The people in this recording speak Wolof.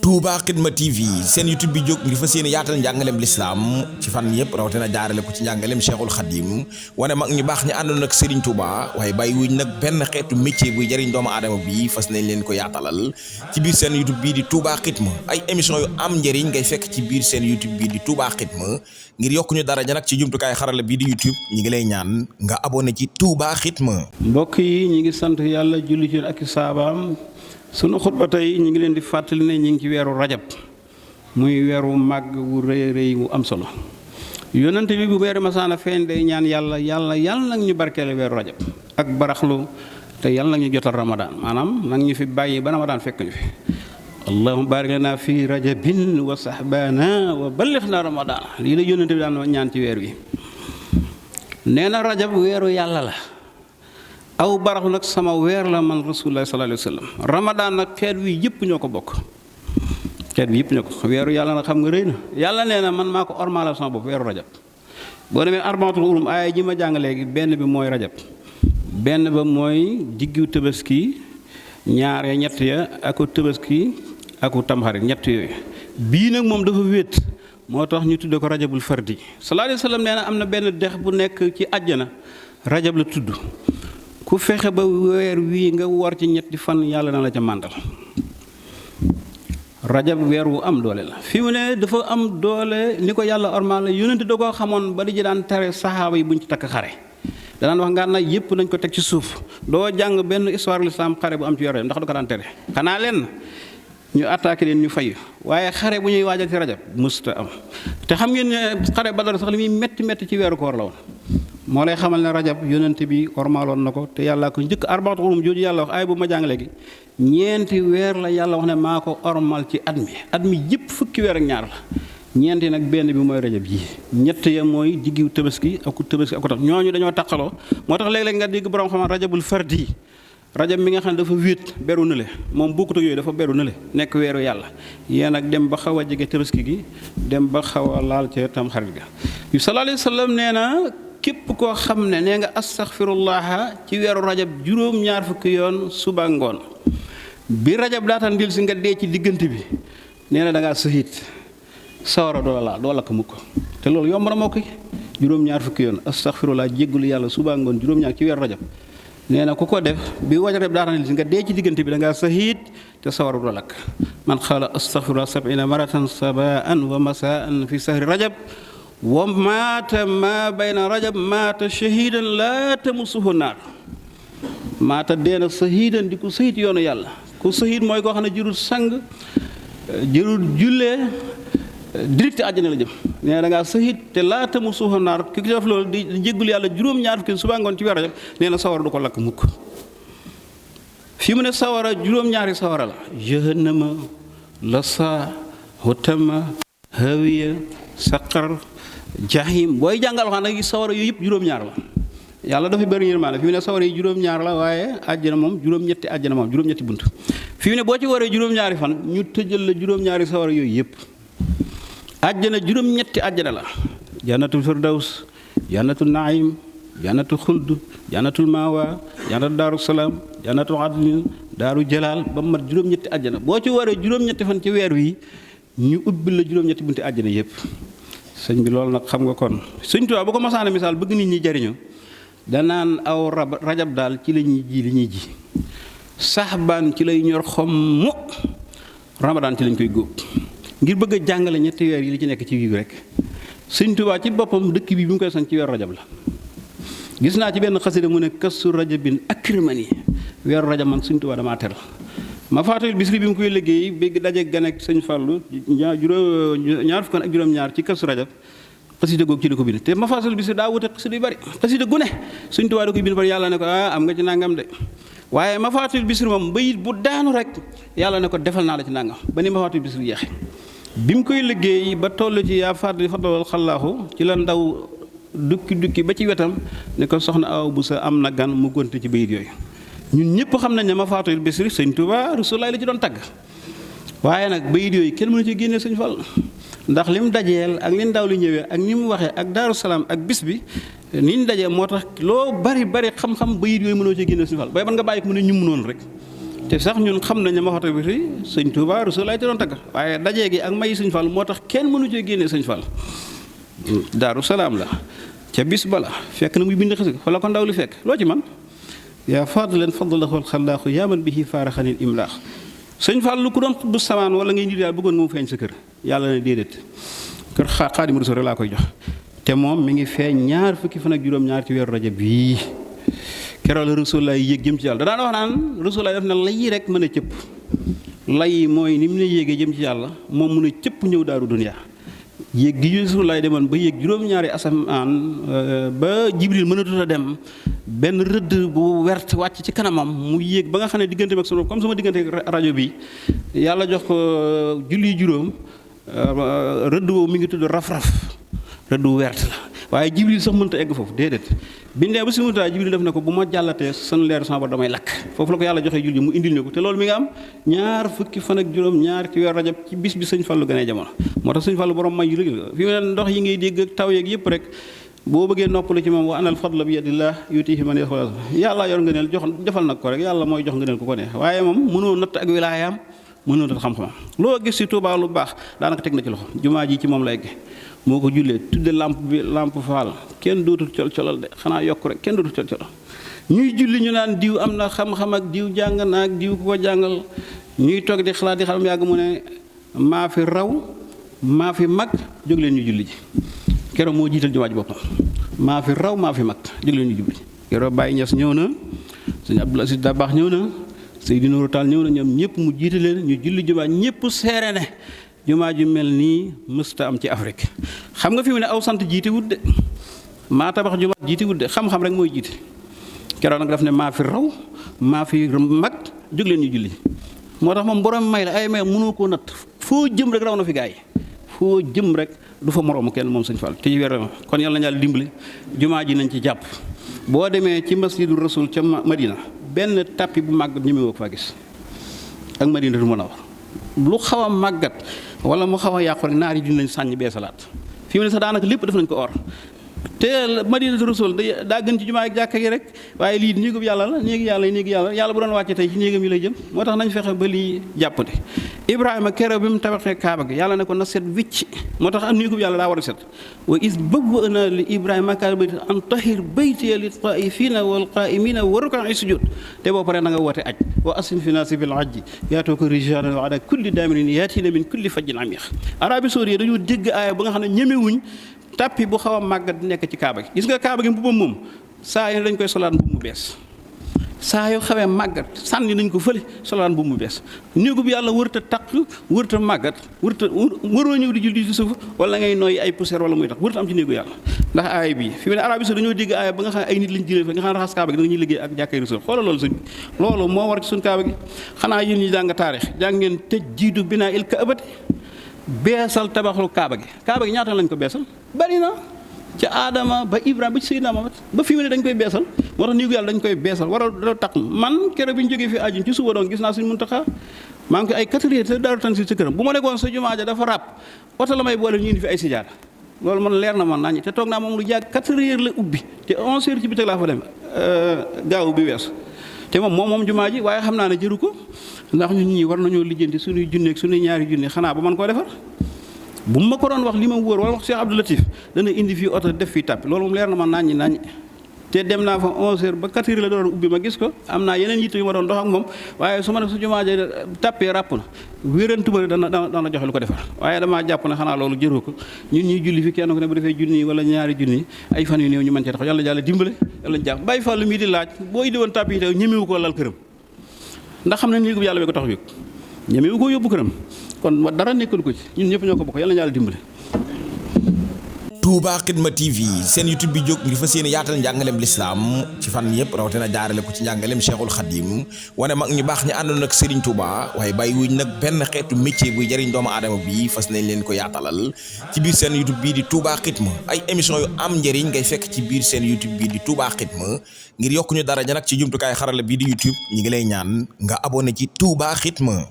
Touba Xidma TV seen YouTube bi jóg ngir fas yéene yaatal njàngaleem lislaam ci fan yëpp rawatina jaarale ko ci njàngaleem Cheikhul Khadim wane mag ñu baax ñi àndoon ak Serigne Touba waaye bàyyi wuñ nag benn xeetu métier buy jëriñ doomu aadama bi fas nañ leen ko yaatalal ci biir seen YouTube bii di Touba Xidma ay émission yu am njëriñ ngay fekk ci biir seen YouTube bii di Touba Xidma ngir yokku ñu daraja nag ci jumtukaay xarala bii di YouTube ñi ngi lay ñaan nga abonné ci Touba Xidma. mbokk yi ñi ngi sant yàlla julli ci ak saabaam sunu xutba tey ñu ngi leen di fàttali ne ñu ngi ci weeru rajab muy weeru màgg wu rëy rëy wu am solo yonent bi bu weeru masaana feeñ day ñaan yàlla nag ñu barkeele weeru rajab ak baraxlu te yàlla nag ñu jotal ramadaan maanaam nag ñu fi bàyyi ba ramadaan fekk ñu fi allahumma barik lana fi rajabin wa sahbana wa ballighna ramadaan lii la yonent bi daan ñaan ci weer wi nee na rajab weeru yàlla la aw baraxlu nag sama weer la man rasulullah sallallahu alayhi wa sallam ramadaan nag xeet wi yëpp ñoo ko bokk xeet wi yëpp ñoo ko weeru yàlla nag xam nga rëy na yàlla nee na man maa ko ormaalal sama bopp weeru rajab boo demee arbaatul ulum aaya ji ma jàng léegi benn bi mooy rajab benn ba mooy diggu tabaski ñaar ya ñett ya aku tabaski aku tamxarit ñett yooyu bii nag moom dafa wéet moo tax ñu tudde ko rajabul fardi sallallahu alayhi wa sallam nee na am na benn dex bu nekk ci àjjana rajab la tudd ku fexe ba weer wii nga war ci ñetti fan yàlla na la ca màndal rajab weer wu am doole la fi mu ne dafa am doole ni ko yàlla ormal la yonent da koo xamoon ba di ji daan tere saxaaba yi buñ ci takk xare danaan wax ngànnaay yëpp nañ ko teg ci suuf doo jàng benn histoire l'islam xare bu am ci weer ndax du ko daan tere xanaa leen ñu attaqué leen ñu fay waaye xare bu ñuy waajal ci rajab musta am te xam ngeen ne xare Badar sax li muy metti ci weeru koor la woon moo lay xamal ne rajab yonent bi ormaaloon na ko te yàlla ko njëkk arbaatul ulum jooju yàlla wax ay bu ma jàng léegi ñeenti weer la yàlla wax ne maa ko ormal ci at mi yëpp fukki weer ak ñaar la ñeenti nag benn bi mooy rajab ji ñett ya mooy diggu tabaski ak tax ñooñu dañoo taqaloo moo tax léeg-léeg nga dégg borom xam rajabul fardi rajab mi nga xam ne dafa wéet beru na le moom bokkut ak yooyu dafa beru na le nekk weeru yàlla yéen nag dem ba xaw a jege tabaski gi dem ba xaw a laal ca tam xarit ga yu sallallahu alayhi wa sallam nee na képp koo xam ne nee nga astaxfirullaha ci weeru rajab juróom-ñaar fukki yoon suba ngoon bi rajab daataan dil si nga dee ci diggante bi nee na da ngaa sëhit sawara doo lakk mukk te loolu yomb na moo ko juróom-ñaar fukki yoon astaxfirullah jéggulu yàlla suba ngoon juróom-ñaar ci weeru rajab nee na ku ko def bi rajab daataan dil si nga dee ci diggante bi da ngaa sëhit te sawara doo lakk man xaala astaxfirullah 70 maratan sabaan wa masaan fi sahri rajab wa maata ma bayna rajab maata shahidan laa tamusuhu naar maata deena shahidan di ku sahid yoonu yàlla ku sahid mooy koo xam ne jërul sang jërul jullee direct àjjana la jëm nee da ngaa sahid te laa tamusuhu naar ki def loolu di jéggul yàlla juróom-ñaar fukki suba ngoon ci weer rajab nee na sawara du ko lakk mukk fi mu ne sawara juróom-ñaari sawara la jahannama lasa hutama hawiya saqar jahim booy jàngal xam nag sawara yooyu yëpp juróom-ñaar la yàlla dafa bëri yërmaande fi mu ne sawara yi juróom-ñaar la waaye àjjana moom juróom-ñetti bunt fi mu ne boo ci waree juróom-ñaari fan ñu tëjal la juróom-ñaari sawara yooyu yëpp àjjana juróom-ñetti àjjana la jannatul firdaws jannatul naim jannatul xuld jannatul mawa jannatul daaru salaam jannatul adlin daaru jalaal ba mat juróom-ñetti àjjana boo ci waree juróom-ñetti fan ci weer wi ñu ubbil la juróom-ñetti bunti àjjana yëpp sëñ bi loolu nag xam nga kon sëñ Tuubaa bu ko masaana misaal bëgg nit ñi jariñu danaan aw rajab daal ci la ñuy ji li ñuy ji saxbaan ci lay ñor xomm ramadaan ci lañ koy góob ngir bëgg a jàngale ñetti weer yi li ci nekk ci wiiw rek sëñ Tuubaa ci boppam dëkk bi mu koy sañ ci weeru rajab la gis naa ci benn xasida mu ne kasu rajabin akrimani weeru rajab man sëñ Tuubaa damaa teral ma faatul bisri bi mu koy liggéey bégg daje gan ak sëñ Fallou ñaar fukk ak juróom-ñaar ci kasu rajab xasida googu ci la ko bind te ma faatul bisri daa wute xasida yu bari xasida gu ne sëñ Tuubaa da koy bind bari yàlla ne ko am nga ci nangam de waaye ma faatul bisri moom bayit bu daanu rek yàlla ne ko defal naa la ci nangam ba ni ma faatul bisri jeexe bi mu koy liggéey ba toll ci yaa fàttali fadlal xalaaxu ci la ndaw dukki ba ci wetam ne ko soxna aw bu sa am na gan mu gonte ci bayit yooyu ñun ñëpp xam nañ ne ma faatul bisri sëñ Tuubaa Rasulullaah la ci doon tagg waaye nag bayit yooyu kenn mënu ci génnee sëñ Fall ndax li mu dajeel ak li ndaw li ñëwee ak ni mu waxee ak Daaru Salaam ak bis bi ni ñu dajee moo tax loo bari xam-xam bayit yooyu mënoo ci génne sëñ Fall bay ban nga bàyyi ko mu ne ñu mënoon rek te sax ñun xam nañ ne ma waxata bi fi sëñ Touba Rasulullaay te doon tagg waaye dajee gi ak may sëñ Fall moo tax kenn mënu cee génnee sëñ Fall. Daaru Salaam la ca bis bala fekk na muy bind xasida fa la ko ndaw li fekk loo ci man yaa fadlan fadlahu alxalaaxu yaa man bihi faaraxanil imlaax sëñ Fall lu ko doon xuddu samaan wala ngay nit daal bëggoon moom feeñ sa kër yàlla ne déedéet kër Xaadimu Rasuul rek laa koy jox te moom mi ngi feeñ ñaar fukki fan ak juróom-ñaar ci weeru rajab bii keroog la Rasulullaay yéeg jëm ci yàlla da daan wax naan Rasulullaay def na lay rek mën a cëpp lay mooy ni mu ne yéegee jëm ci yàlla moom mun a cëpp ñëw daaru duniya yéeg gi Rasulullaay demoon ba yéeg juróom-ñaari asamaan ba Jibril mënatut a dem benn rëdd bu wert wàcc ci kanamam mu yéeg ba nga xam ne diggante ak sunu comme sama diggante rajo bi yàlla jox ko julli juróom rëdd boobu mi ngi tudd raf-raf rëdd bu wert la waaye Jibril sax mënta egg foofu déedéet bindee ba si mënta Jibril def na ko bu ma jàllatee sunu leer sama ba damay lakk foofu la ko yàlla joxee julli mu indil ñu ko te loolu mi nga am ñaar fukki fan ak juróom ñaar ci weer rajab ci bis bi sëñ Fallu gënee jamono moo tax sëñ Fallu borom may yu rëy la fi mu ne ndox yi ngay dégg ak taw yeeg yëpp rek boo bëggee noppalu ci moom wa anal fadla bi yadillah yutihi man yasha yàlla yor ngëneel jox defal nag ko rek yàlla mooy jox ngëneel ku ko neex waaye moom mënoo natt ak wilaayaam mënoo natt xam-xamam loo gis ci Tuubaa lu baax daanaka teg na ci loxo jumaa ji ci moom lay egge moo ko jullee tudde lamp bi lamp faal kenn dootul col-colal de xanaa yokk rek kenn dootul col-colal ñuy julli ñu naan diw am na xam-xam ak diw jàng na ak diw ku ko jàngal ñuy toog di xalaat di xalam yàgg mu ne maa fi raw maa fi mag jóg leen ñu julli ji keroog moo jiital jumaa ji boppam maa fi raw maa fi mag jóg leen ñu julli ji keroog Baye Niass ñëw na sëñ Abdoul Aziz Dabakh ñëw na Seydou Nourou Tall ñëw na ñoom ñëpp mu jiite leen ñu julli jumaa ñëpp seere ne jumaa ju mel nii mësta am ci Afrique xam nga fi mu ne aw sant jiite wut de maa tabax jumaa jiite wut de xam-xam rek mooy jiite keroog nag daf ne maa fi raw maa fi mag jóg leen ñu julli moo tax moom borom may la ay may mënoo koo natt foo jëm rek raw na fi gaa yi foo jëm rek du fa moroomu kenn moom sëñ Fall te weer ma kon yàlla na yàlla dimbali jumaa ji nañ ci jàpp boo demee ci masjidu rasul ca Madina benn tappi bu màggat ñemewoo ko faa gis ak Madina du mën a wax lu xaw a màggat wala mu xaw a yàqu rek naar yi dinañ sàññ bee salaat fi mu ne sax daanaka lépp def nañ ko or te Madinatu Rasul daa gën ci jumaa ak jàkka gi rek waaye lii néegub yàlla la néegi yàlla yàlla bu doon wàcce tey ci néegam yi lay jëm moo tax nañ fexe ba lii jàppante Ibrahima keroog bi mu tabaxee Kaaba gi yàlla ne ko na set wicc moo tax am néegub yàlla daa war a set wa is bawwa'naa li Ibrahima makaana bayti an tahhir baytiya lit taa'ifiina wal qaa'imiina wa ruk'an sujud te boo paree na nga woote aj wa asim fi naasi bil hajji yaatuuka rijaalan wa alaa kulli daamirin yaatiina min kulli fajjin amiiq Arabie Saoudite dañoo dégg aaya ba nga xam ne ñemewuñ tàppi bu xaw a màggat di nekk ci kaaba gi gis nga kaaba gi mbubbam moom saa yi dañ koy solaat mbubb mu bees saa yoo xawee màggat sànni nañ ko fële solaat mbubb mu bees néegu bi yàlla wërta taq wërta màggat waroo ñëw di julli ci suuf wala ngay nooy ay poussière wala muy tax wërta am ci néegu yàlla ndax aaya bi fi mu ne Arabie Saoudite dañoo dégg aaya ba nga xam ne ay nit lañ jëlee fa nga xam ne raxas kaaba gi da nga ñuy liggéey ak jàkkay Rasul xoolal loolu sëñ loolu moo war ci suñ kaaba gi xanaa yéen ñi jàng taarix jàng ngeen tëj jiidu binaa il kaabati beesal tabaxul kaaba gi ñaata lañ ko beesal bari na ca Adama ba Ibrahima ba ci Seydina Muhammad ba fi mu ne dañ koy beesal moo tax néegu yàlla dañ koy beesal war a tax man keroog bi ñu jógee fi ajun ci suba doon gis naa suñ Muntaxa maa ngi ko ay 4 heures te daaru tansi ci këram bu ma nekkoon sa jumaa ja dafa ràpp oto la may boole ñu indi fi ay sijaada loolu man leer na man nañ te toog naa moom lu jàgg 4 heures la ubbi te 11 heures ci bitig laa fa dem gaaw bi weesu te moom jumaa ji waaye xam naa ne jëru ko ndax ñun ñii war nañoo lijjanti suñuy junne ak suñuy ñaari junne xanaa ba mën koo defar bu ma ko doon wax li ma wóor wala wax Cheikh Abdou Latif dana indi fii oto def fii tàppi loolu moom leer na ma naññi te dem naa fa 11 heures ba 4 heures la doon ubbi ma gis ko am naa yeneen yitte yu ma doon dox ak moom waaye su ma ne su jumaa ja tàppee ràpp na wérantu ba dana joxe lu ko defar waaye damaa jàpp ne xanaa loolu jëroo ko ñun ñuy julli fi kenn ku ne bu defee junni wala ñaari junni ay fan yu néew ñu mën cee tax yàlla jàlla dimbale yàlla jàpp bàyyi fa lu mii di laaj boo indi woon tàppi yi te ñemewu ko lal këram ndax xam ne néegu yàlla bi ko tax yëg ñemewu ko yóbbu këram kon dara nekkul ko ci ñun ñëpp ñoo ko bokk yàlla na yàlla dimbale. Touba Xidma TV seen YouTube bi jóg ngir fas yéene yaatal njàngaleem lislaam ci fan yëpp rawatina jaarale ko ci njàngaleem Cheikhul Khadim wane mag ñu baax ñi àndoon ak Serigne Touba waaye bàyyi wuñ nag benn xeetu métier buy jëriñ doomu aadama bi fas nañ leen ko yaatalal ci biir seen YouTube bii di Touba Xidma ay émission yu am njëriñ ngay fekk ci biir seen YouTube bii di Touba Xidma ngir yokk ñu daraja nag ci jumtukaay xarala bii di YouTube ñi ngi lay ñaan nga abonné ci Touba Xidma.